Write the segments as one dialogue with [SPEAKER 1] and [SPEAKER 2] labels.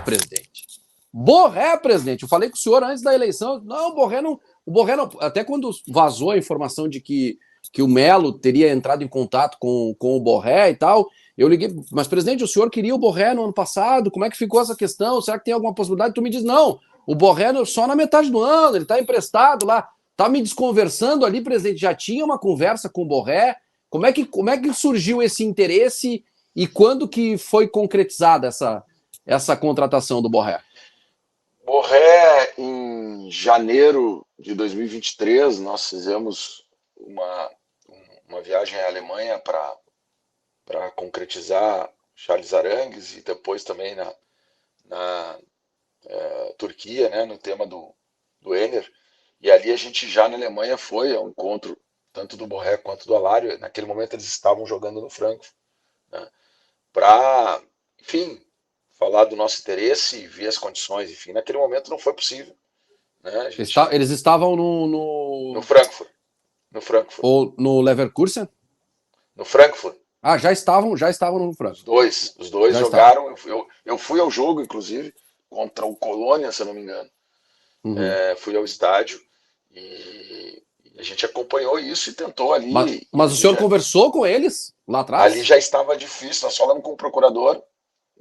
[SPEAKER 1] presidente. Borré, presidente. Eu falei com o senhor antes da eleição. Não, o Borré não. Até quando vazou a informação de que o Melo teria entrado em contato com o Borré e tal, eu liguei. Mas, presidente, o senhor queria o Borré no ano passado? Como é que ficou essa questão? Será que tem alguma possibilidade? Tu me diz, não. O Borré só na metade do ano, ele está emprestado lá. Tá me desconversando ali, presidente. Já tinha uma conversa com o Borré. Como é que surgiu esse interesse e quando que foi concretizada essa contratação do Borré?
[SPEAKER 2] Borré, em janeiro de 2023, nós fizemos uma viagem à Alemanha para concretizar Charles Arangues e depois também na Turquia, né, no tema do Enner. E ali a gente já na Alemanha foi ao encontro tanto do Borré quanto do Alário. Naquele momento eles estavam jogando no Frankfurt, né, para, enfim, falar do nosso interesse e ver as condições. Enfim, naquele momento não foi possível. Né?
[SPEAKER 1] Eles estavam
[SPEAKER 2] no Frankfurt. No Frankfurt.
[SPEAKER 1] Ou no Leverkusen?
[SPEAKER 2] No Frankfurt.
[SPEAKER 1] Ah, já estavam no Frankfurt.
[SPEAKER 2] Os dois
[SPEAKER 1] já
[SPEAKER 2] jogaram. Eu fui ao jogo, inclusive, contra o Colônia, se eu não me engano.
[SPEAKER 1] Uhum.
[SPEAKER 2] Fui ao estádio e a gente acompanhou isso e tentou ali.
[SPEAKER 1] Mas o senhor conversou com eles lá atrás?
[SPEAKER 2] Ali já estava difícil, nós falamos com o procurador,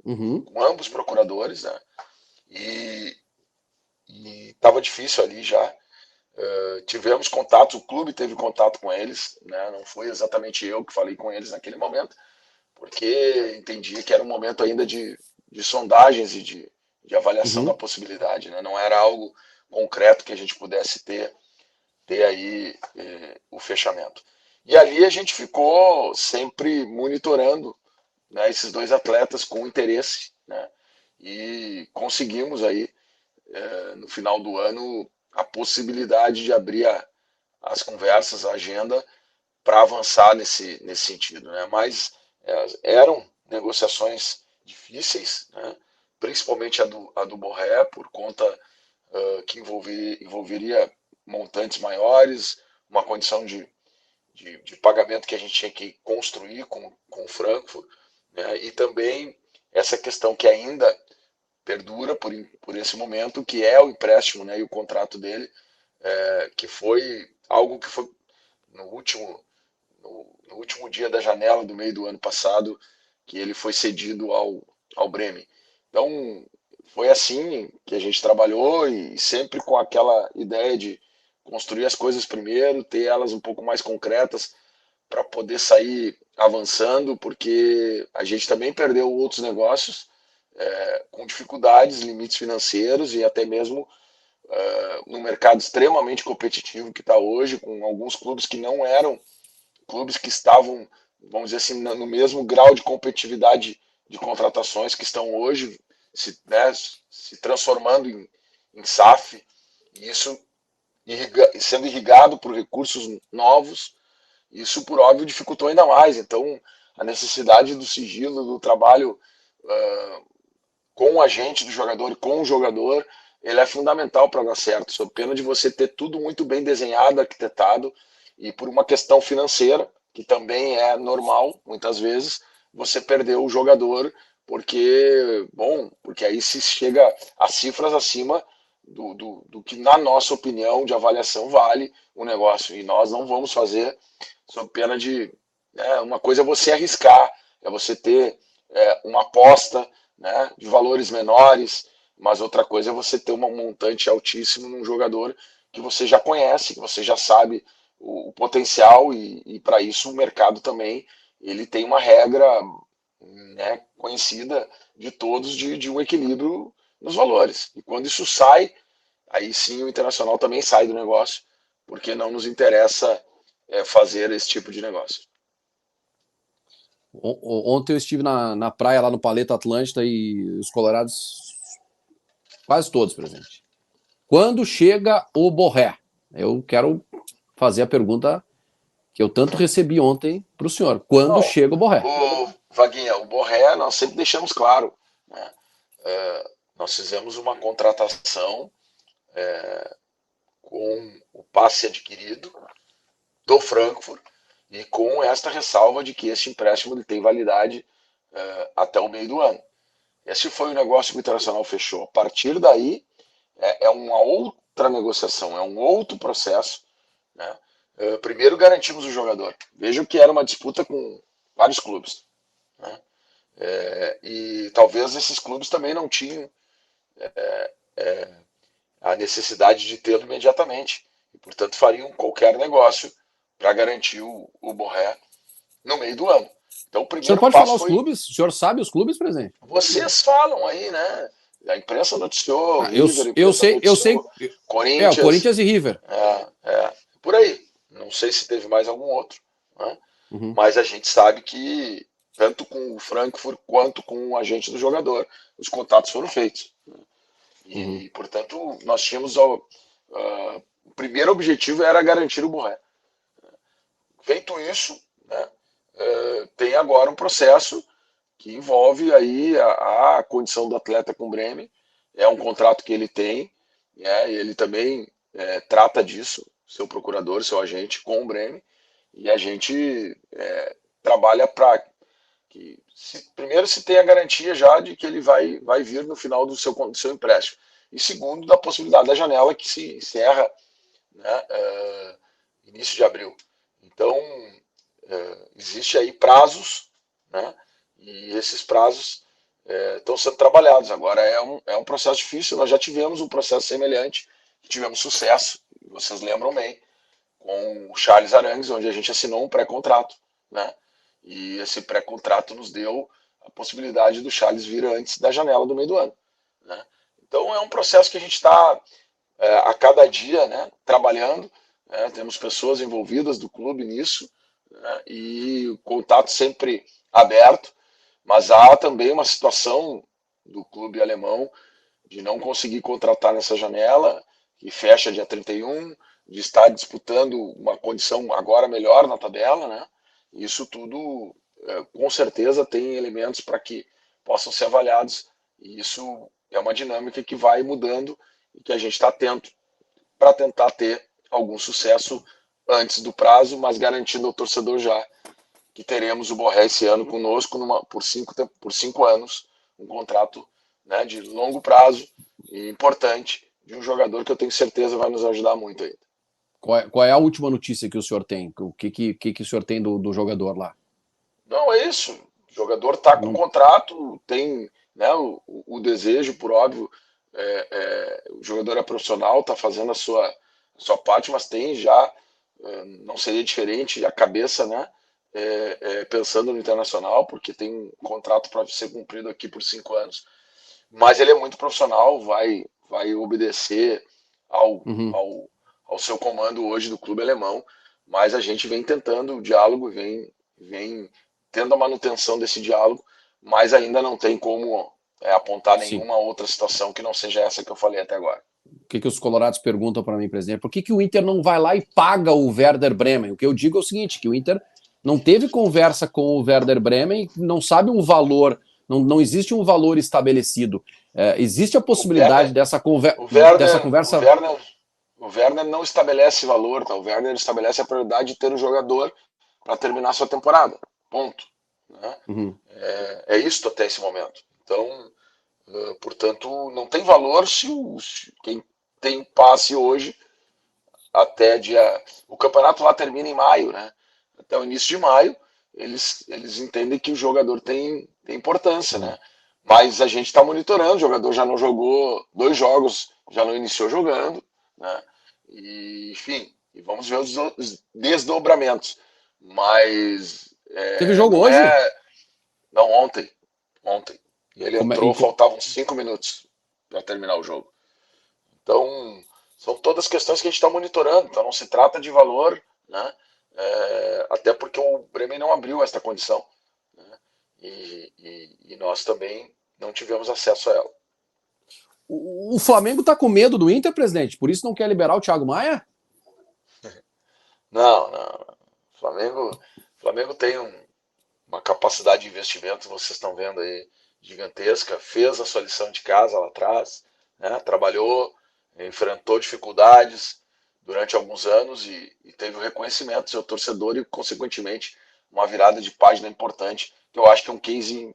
[SPEAKER 1] uhum,
[SPEAKER 2] com ambos procuradores, né? E estava difícil ali já. Tivemos contato, o clube teve contato com eles, né? Não foi exatamente eu que falei com eles naquele momento, porque entendi que era um momento ainda de sondagens e de avaliação da possibilidade, né? Não era algo concreto que a gente pudesse ter aí o fechamento. E ali a gente ficou sempre monitorando, né, esses dois atletas com interesse, né? E conseguimos aí, no final do ano, a possibilidade de abrir as conversas, a agenda, para avançar nesse sentido. Né? Mas eram negociações difíceis, né? Principalmente a do Borré, por conta que envolveria montantes maiores, uma condição de pagamento que a gente tinha que construir com o Frankfurt, né? E também essa questão que ainda perdura por esse momento, que é o empréstimo, né, e o contrato dele, que foi algo que foi no último dia da janela do meio do ano passado, que ele foi cedido ao Bremen. Então, foi assim que a gente trabalhou e sempre com aquela ideia de construir as coisas primeiro, ter elas um pouco mais concretas para poder sair avançando, porque a gente também perdeu outros negócios com dificuldades, limites financeiros e até mesmo no mercado extremamente competitivo que está hoje, com alguns clubes que não eram clubes que estavam, vamos dizer assim, no mesmo grau de competitividade de contratações que estão hoje, se transformando em SAF, e isso sendo irrigado por recursos novos, isso, por óbvio, dificultou ainda mais. Então, a necessidade do sigilo, do trabalho com o agente do jogador e com o jogador, ele é fundamental para dar certo, sob pena de você ter tudo muito bem desenhado, arquitetado, e por uma questão financeira, que também é normal, muitas vezes, você perdeu o jogador, porque aí se chega a cifras acima do que, na nossa opinião, de avaliação, vale o negócio. E nós não vamos fazer sob pena de... uma coisa é você arriscar, é você ter uma aposta, né, de valores menores, mas outra coisa é você ter um montante altíssimo num jogador que você já conhece, que você já sabe o potencial, e para isso o mercado também ele tem uma regra, né, conhecida de todos de um equilíbrio nos valores. E quando isso sai, aí sim o Internacional também sai do negócio, porque não nos interessa fazer esse tipo de negócio.
[SPEAKER 1] Ontem eu estive na praia lá no Paleta Atlântida e os colorados, quase todos presentes. Quando chega o Borré? Eu quero fazer a pergunta que eu tanto recebi ontem para o senhor. Quando chega o Borré?
[SPEAKER 2] Vaguinha, o Borré nós sempre deixamos claro, né? Nós fizemos uma contratação com o passe adquirido do Frankfurt e com esta ressalva de que este empréstimo ele tem validade até o meio do ano. Esse foi o negócio que o Internacional fechou. A partir daí, é uma outra negociação, é um outro processo, né? Primeiro garantimos o jogador. Vejam que era uma disputa com vários clubes, né? E talvez esses clubes também não tinham a necessidade de tê-lo imediatamente. E, portanto, fariam qualquer negócio para garantir o Borré no meio do ano. Então, o
[SPEAKER 1] O senhor
[SPEAKER 2] primeiro
[SPEAKER 1] pode falar
[SPEAKER 2] passo
[SPEAKER 1] os
[SPEAKER 2] foi.
[SPEAKER 1] clubes? O senhor sabe os clubes, presidente?
[SPEAKER 2] Vocês falam aí, né? A imprensa noticiou, o
[SPEAKER 1] Ah, eu,
[SPEAKER 2] River, a
[SPEAKER 1] eu
[SPEAKER 2] imprensa
[SPEAKER 1] sei, eu sei.
[SPEAKER 2] noticiou,
[SPEAKER 1] O
[SPEAKER 2] Corinthians,
[SPEAKER 1] Corinthians e River.
[SPEAKER 2] por aí. Não sei se teve mais algum outro, né?
[SPEAKER 1] Uhum,
[SPEAKER 2] Mas a gente sabe que, tanto com o Frankfurt quanto com o agente do jogador, os contatos foram feitos.
[SPEAKER 1] uhum,
[SPEAKER 2] E, portanto, nós tínhamos. O primeiro objetivo era garantir o Borré. Feito isso, né, tem agora um processo que envolve aí a condição do atleta com o Bremen. É um contrato que ele tem, né, e ele também trata disso, seu procurador, seu agente, com o Bremen, e a gente trabalha para que, primeiro, se tenha a garantia já de que ele vai vir no final do seu empréstimo, e segundo, da possibilidade da janela que se encerra, né, início de abril. Então, existe aí prazos, né, e esses prazos estão sendo trabalhados. Agora, é um processo difícil. Nós já tivemos um processo semelhante, tivemos sucesso, vocês lembram bem, com o Charles Arangues, onde a gente assinou um pré-contrato, né? E esse pré-contrato nos deu a possibilidade do Charles vir antes da janela do meio do ano, né? Então é um processo que a gente está a cada dia, né, trabalhando, né? Temos pessoas envolvidas do clube nisso, né? E o contato sempre aberto, mas há também uma situação do clube alemão de não conseguir contratar nessa janela, que fecha dia 31, de estar disputando uma condição agora melhor na tabela, né? Isso tudo, com certeza, tem elementos para que possam ser avaliados, e isso é uma dinâmica que vai mudando e que a gente está atento para tentar ter algum sucesso antes do prazo, mas garantindo ao torcedor já que teremos o Borré esse ano conosco por 5 anos, um contrato, né, de longo prazo e importante, de um jogador que eu tenho certeza vai nos ajudar muito ainda.
[SPEAKER 1] Qual é a última notícia que o senhor tem? O que o senhor tem do jogador lá?
[SPEAKER 2] Não, é isso. O jogador está com
[SPEAKER 1] Não,
[SPEAKER 2] contrato, tem, né, o desejo, por óbvio. O jogador é profissional, está fazendo a sua parte, mas tem já, não seria diferente, a cabeça, né, pensando no internacional, porque tem um contrato para ser cumprido aqui por 5 anos. Mas ele é muito profissional, vai obedecer ao,
[SPEAKER 1] uhum.
[SPEAKER 2] ao, ao seu comando hoje do clube alemão, mas a gente vem tentando o diálogo, vem tendo a manutenção desse diálogo, mas ainda não tem como apontar
[SPEAKER 1] Sim.
[SPEAKER 2] nenhuma outra situação que não seja essa que eu falei até agora.
[SPEAKER 1] O que os colorados perguntam para mim, presidente? Por que o Inter não vai lá e paga o Werder Bremen? O que eu digo é o seguinte, que o Inter não teve conversa com o Werder Bremen, não sabe um valor, não existe um valor estabelecido. Existe a
[SPEAKER 2] O, Ver,
[SPEAKER 1] possibilidade dessa,
[SPEAKER 2] o,
[SPEAKER 1] dessa
[SPEAKER 2] Werner, o,
[SPEAKER 1] conversa...
[SPEAKER 2] Werner, o Werner não estabelece valor, tá? O Werner estabelece a prioridade de ter um jogador para terminar sua temporada. Ponto. Né?
[SPEAKER 1] Uhum.
[SPEAKER 2] É isso até esse momento. Então, portanto, não tem valor se quem tem passe hoje até dia. O campeonato lá termina em maio, né? Até o início de maio, eles entendem que o jogador tem importância,
[SPEAKER 1] Uhum.
[SPEAKER 2] né? Mas a gente está monitorando, o jogador já não jogou 2 jogos, já não iniciou jogando, né? E, enfim, e vamos ver os desdobramentos. Mas
[SPEAKER 1] Teve jogo
[SPEAKER 2] não
[SPEAKER 1] hoje?
[SPEAKER 2] é. Não, ontem. Ontem. E ele
[SPEAKER 1] Como é,
[SPEAKER 2] entrou, faltavam 5 minutos para terminar o jogo. Então, são todas questões que a gente está monitorando. Então, não se trata de valor, né? Até porque o Bremen não abriu esta condição, né? E nós também não tivemos acesso a ela.
[SPEAKER 1] o Flamengo está com medo do Inter, presidente? Por isso não quer liberar o Thiago Maia?
[SPEAKER 2] Não, não. O Flamengo tem uma capacidade de investimento, vocês estão vendo aí, gigantesca. Fez a sua lição de casa lá atrás, né? Trabalhou, enfrentou dificuldades durante alguns anos e teve o reconhecimento do seu torcedor e, consequentemente, uma virada de página importante, que eu acho que é um case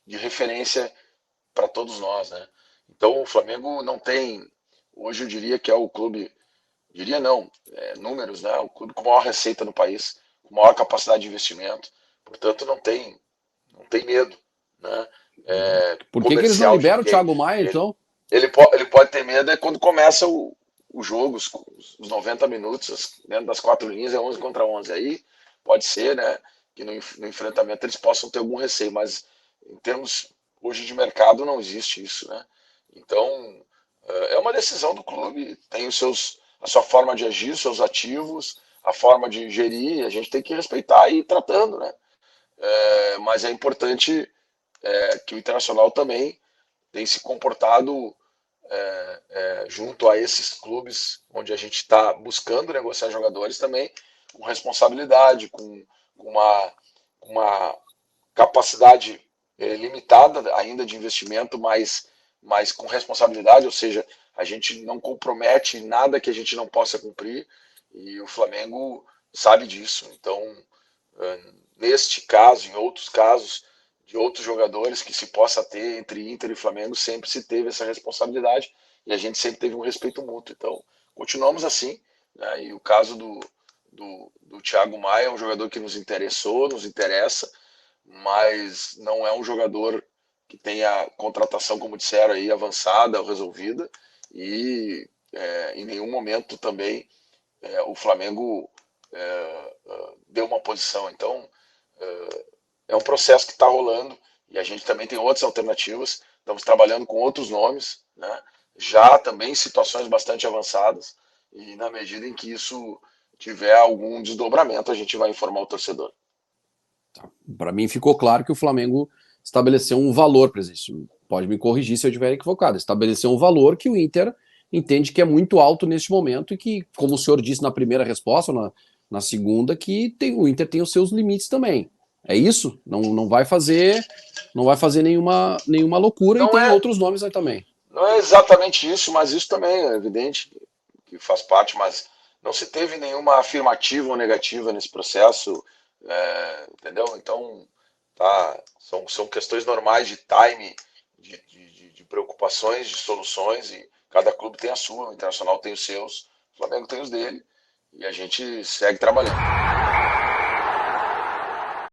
[SPEAKER 2] de referência para todos nós, né? Então o Flamengo não tem, hoje eu diria que é o clube, diria não, números, né? O clube com maior receita no país, com maior capacidade de investimento, portanto não tem medo, né?
[SPEAKER 1] Por que eles não
[SPEAKER 2] Comercial de
[SPEAKER 1] liberam o
[SPEAKER 2] ninguém.
[SPEAKER 1] Thiago Maia,
[SPEAKER 2] Ele,
[SPEAKER 1] então?
[SPEAKER 2] ele pode ter medo quando começa o jogo, os 90 minutos, dentro das quatro linhas, é 11 contra 11. Aí pode ser, né, que no enfrentamento eles possam ter algum receio, mas em termos hoje de mercado não existe isso, né? Então é uma decisão do clube, tem a sua forma de agir, os seus ativos, a forma de gerir, a gente tem que respeitar e ir tratando, né? Mas é importante que o Internacional também tem se comportado junto a esses clubes onde a gente está buscando negociar jogadores também com responsabilidade, com uma capacidade limitada ainda de investimento, mas com responsabilidade, ou seja, a gente não compromete nada que a gente não possa cumprir e o Flamengo sabe disso. Então, neste caso, em outros casos, de outros jogadores que se possa ter entre Inter e Flamengo, sempre se teve essa responsabilidade e a gente sempre teve um respeito mútuo. Então, continuamos assim. Né? E o caso do Thiago Maia é um jogador que nos interessou, nos interessa, mas não é um jogador que tenha contratação, como disseram aí, avançada ou resolvida. E em nenhum momento também o Flamengo deu uma posição. Então, é um processo que está rolando e a gente também tem outras alternativas. Estamos trabalhando com outros nomes, né? Já também em situações bastante avançadas e na medida em que isso tiver algum desdobramento, a gente vai informar o torcedor.
[SPEAKER 1] Para mim ficou claro que o Flamengo estabeleceu um valor, presidente. Pode me corrigir se eu estiver equivocado. Estabeleceu um valor que o Inter entende que é muito alto neste momento e que, como o senhor disse na primeira resposta, na segunda, que o Inter tem os seus limites também. É isso? Não vai fazer, não vai fazer nenhuma loucura e
[SPEAKER 2] Não
[SPEAKER 1] tem
[SPEAKER 2] é,
[SPEAKER 1] outros nomes aí também.
[SPEAKER 2] não é exatamente isso, mas isso também é evidente que faz parte, mas não se teve nenhuma afirmativa ou negativa nesse processo, entendeu? Então, são questões normais de time, de preocupações, de soluções, e cada clube tem a sua, o Internacional tem os seus, o Flamengo tem os dele, e a gente segue trabalhando.